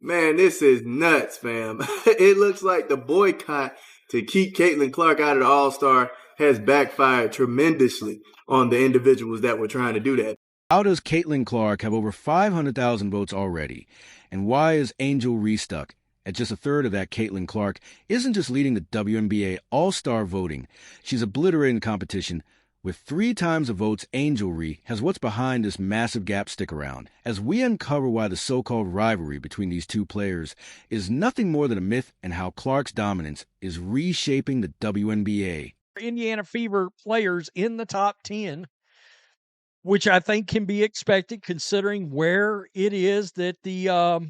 Man, this is nuts, fam. It looks like the boycott to keep Caitlin Clark out of the All-Star has backfired tremendously on the individuals that were trying to do that. How does Caitlin Clark have over 500,000 votes already? And why is Angel Reese stuck at just a third of that? Caitlin Clark isn't just leading the WNBA All-Star voting. She's obliterating the competition. With 3 times the votes, Angel Reese has what's behind this massive gap stick around. As we uncover why the so-called rivalry between these two players is nothing more than a myth and how Clark's dominance is reshaping the WNBA. Indiana Fever players in the top 10, which I think can be expected considering where it is that the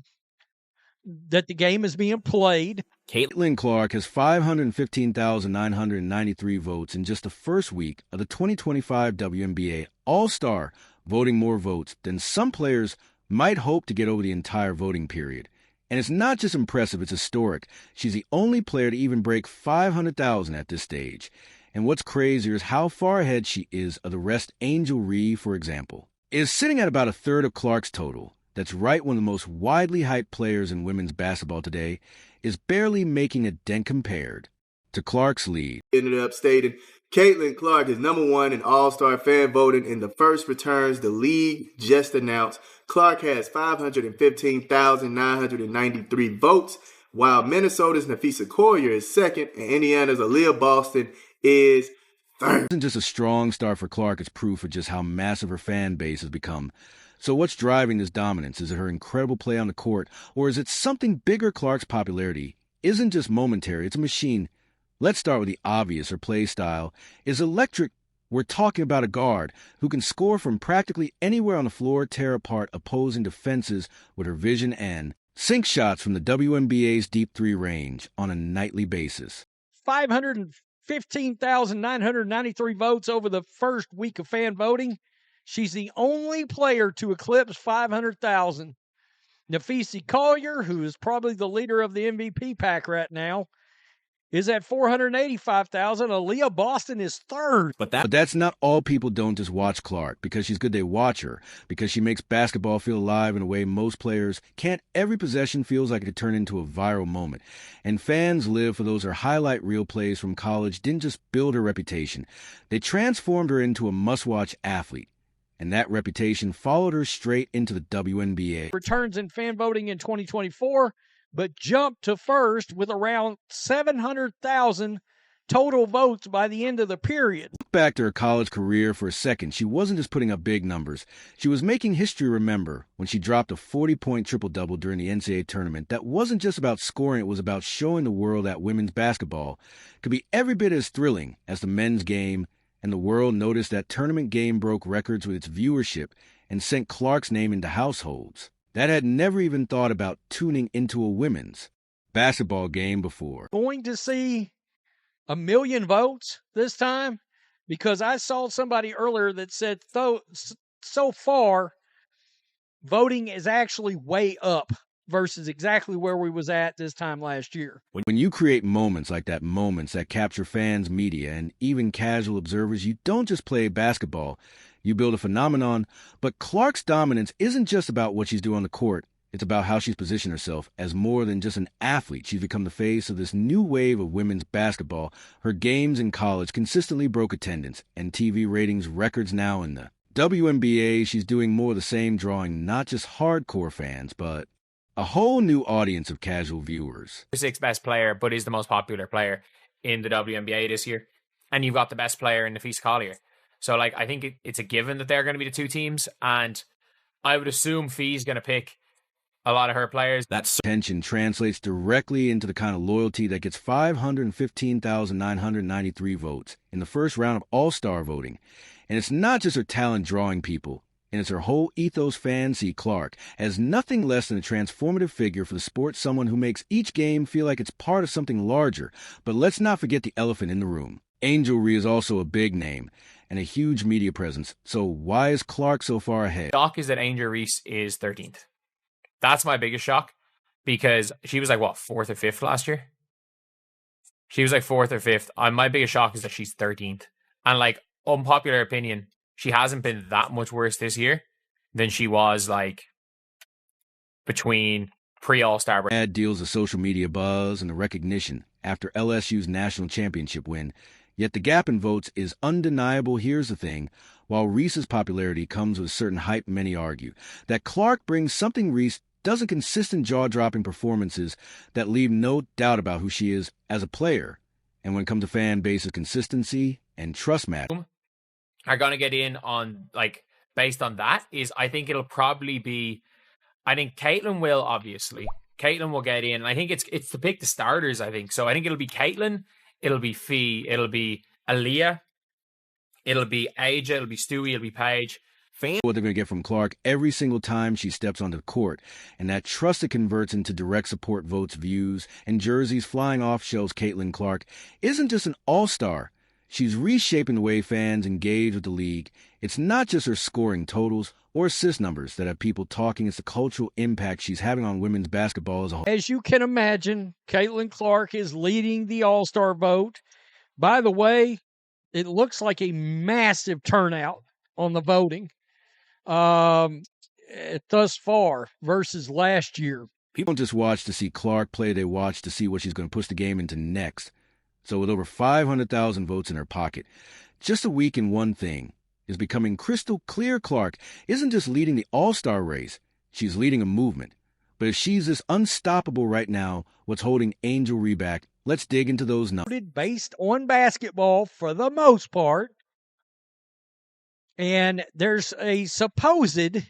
game is being played. Caitlin Clark has 515,993 votes in just the first week of the 2025 WNBA All-Star, voting more votes than some players might hope to get over the entire voting period. And it's not just impressive, it's historic. She's the only player to even break 500,000 at this stage. And what's crazier is how far ahead she is of the rest. Angel Reese, for example, is sitting at about a third of Clark's total. That's right, one of the most widely hyped players in women's basketball today is barely making a dent compared to Clark's lead. Ended up stating Caitlin Clark is number 1 in All-Star fan voting in the first returns the league just announced. Clark has 515,993 votes, while Minnesota's Nafisa Collier is second and Indiana's Aaliyah Boston is third. It isn't just a strong start for Clark, it's proof of just how massive her fan base has become. So what's driving this dominance? Is it her incredible play on the court, or is it something bigger? Clark's popularity isn't just momentary, it's a machine. Let's start with the obvious. Her play style is electric. We're talking about a guard who can score from practically anywhere on the floor, tear apart opposing defenses with her vision, and sink shots from the WNBA's deep 3 range on a nightly basis. 515,993 votes over the first week of fan voting. She's the only player to eclipse 500,000. Nafisa Collier, who is probably the leader of the MVP pack right now, is at 485,000. Aaliyah Boston is third. But that's not all. People don't just watch Clark because she's good. They watch her because she makes basketball feel alive in a way most players can't. Every possession feels like it could turn into a viral moment. And fans live for those. Her highlight reel plays from college didn't just build her reputation. They transformed her into a must-watch athlete. And that reputation followed her straight into the WNBA. Returns in fan voting in 2024, but jumped to first with around 700,000 total votes by the end of the period. Look back to her college career for a second. She wasn't just putting up big numbers. She was making history. Remember when she dropped a 40-point triple-double during the NCAA tournament? That wasn't just about scoring. It was about showing the world that women's basketball could be every bit as thrilling as the men's game. And the world noticed that tournament game broke records with its viewership and sent Clark's name into households that had never even thought about tuning into a women's basketball game before. Going to see 1 million votes this time? Because I saw somebody earlier that said so far voting is actually way up versus exactly where we was at this time last year. When you create moments like that, moments that capture fans, media, and even casual observers, you don't just play basketball. You build a phenomenon. But Clark's dominance isn't just about what she's doing on the court. It's about how she's positioned herself as more than just an athlete. She's become the face of this new wave of women's basketball. Her games in college consistently broke attendance and TV ratings records now in the WNBA. She's doing more of the same, drawing not just hardcore fans, but a whole new audience of casual viewers. The 6th best player, but is the most popular player in the WNBA this year. And you've got the best player in Nafisa Collier. So, I think it's a given that they're going to be the 2 teams. And I would assume Fee's going to pick a lot of her players. That attention translates directly into the kind of loyalty that gets 515,993 votes in the first round of All-Star voting. And it's not just her talent drawing people. And it's her whole ethos. Fans see Clark as nothing less than a transformative figure for the sport, someone who makes each game feel like it's part of something larger. But let's not forget the elephant in the room. Angel Reese is also a big name and a huge media presence. So why is Clark so far ahead? Shock is that Angel Reese is 13th. That's my biggest shock because she was 4th or 5th last year. She was 4th or 5th. My biggest shock is that she's 13th. And unpopular opinion, she hasn't been that much worse this year than she was between pre-All-Star break. Add deals the social media buzz and the recognition after LSU's national championship win. Yet the gap in votes is undeniable. Here's the thing. While Reese's popularity comes with certain hype, many argue that Clark brings something Reese doesn't: consistent jaw-dropping performances that leave no doubt about who she is as a player. And when it comes to fan bases, consistency and trust matter. Are going to get in on, like, based on that is, I think it'll probably be, I think Caitlin will, obviously. Caitlin will get in. And I think it's to pick the starters, I think. So I think it'll be Caitlin, it'll be Fee, it'll be Aaliyah, it'll be Aja, it'll be Stewie, it'll be Paige. What they're going to get from Clark every single time she steps onto the court, and that trust that converts into direct support votes, views, and jerseys flying off shelves. Caitlin Clark isn't just an all-star. She's reshaping the way fans engage with the league. It's not just her scoring totals or assist numbers that have people talking. It's the cultural impact she's having on women's basketball as a whole. As you can imagine, Caitlin Clark is leading the All-Star vote. By the way, it looks like a massive turnout on the voting thus far versus last year. People don't just watch to see Clark play, they watch to see what she's going to push the game into next. So with over 500,000 votes in her pocket, just a week in one thing is becoming crystal clear. Clark isn't just leading the All-Star race, she's leading a movement. But if she's this unstoppable right now, what's holding Angel Reese back? Let's dig into those numbers. Based on basketball for the most part. And there's a supposed,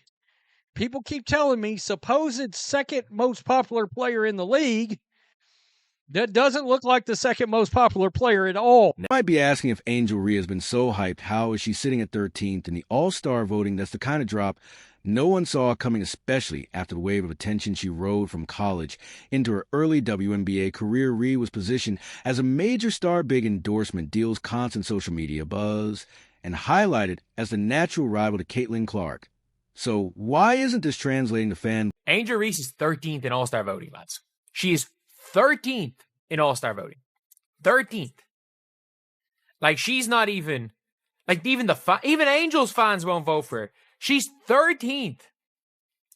people keep telling me, supposed second most popular player in the league that doesn't look like the second most popular player at all. You might be asking, if Angel Reese has been so hyped, how is she sitting at 13th in the All-Star voting? That's the kind of drop no one saw coming, especially after the wave of attention she rode from college into her early WNBA career. Reese was positioned as a major star, big endorsement deals, constant social media buzz, and highlighted as the natural rival to Caitlin Clark. So why isn't this translating to fan? Angel Reese is 13th in All-Star voting, lads. She is 13th in All-Star voting. 13th. Like, she's not even, like, even Angels fans won't vote for her. She's 13th.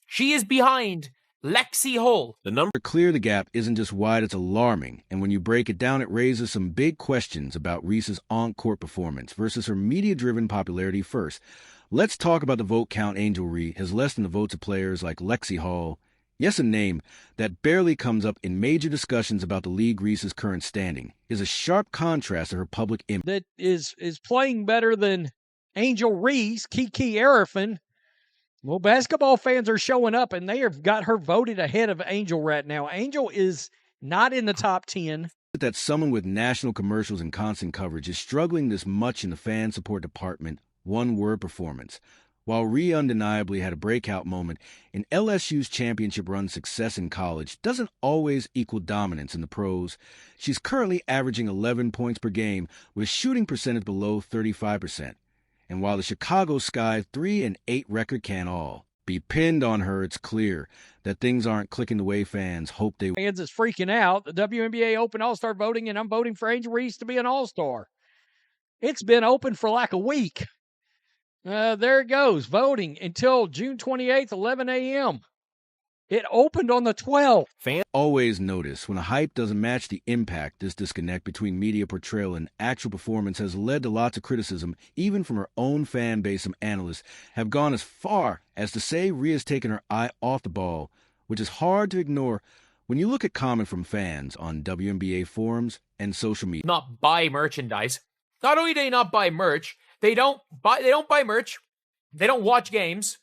She is behind Lexi Hull. The number clear the gap isn't just wide, it's alarming. And when you break it down, it raises some big questions about Reese's on-court performance versus her media-driven popularity. First, let's talk about the vote count. Angel Reese has less than the votes of players like Lexi Hull. Yes, a name that barely comes up in major discussions about the league. Reese's current standing is a sharp contrast to her public image. That is playing better than Angel Reese, Kiki Arifin. Well, basketball fans are showing up, and they have got her voted ahead of Angel right now. Angel is not in the top 10. That someone with national commercials and constant coverage is struggling this much in the fan support department. One word: performance. While Reese undeniably had a breakout moment in LSU's championship run, success in college doesn't always equal dominance in the pros. She's currently averaging 11 points per game with a shooting percentage below 35%. And while the Chicago Sky 3-8 record can all be pinned on her, it's clear that things aren't clicking the way fans hope they will. Fans is freaking out. The WNBA Open All-Star voting, and I'm voting for Angel Reese to be an All-Star. It's been open for like a week. There it goes, voting until June 28th, 11 a.m. It opened on the 12th. Fans always notice when a hype doesn't match the impact. This disconnect between media portrayal and actual performance has led to lots of criticism, even from her own fan base. Some analysts have gone as far as to say Reese has taken her eye off the ball, which is hard to ignore when you look at comment from fans on WNBA forums and social media. Not buy merchandise. Not only do they not buy merch, they don't buy merch, they don't watch games,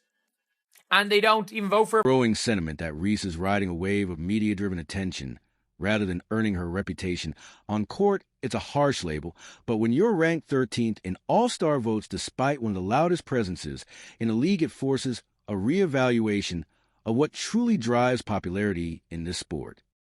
and they don't even vote for. Growing sentiment that Reese is riding a wave of media-driven attention rather than earning her reputation. On court, it's a harsh label, but when you're ranked 13th in All-Star votes despite one of the loudest presences in a league, it forces a reevaluation of what truly drives popularity in this sport.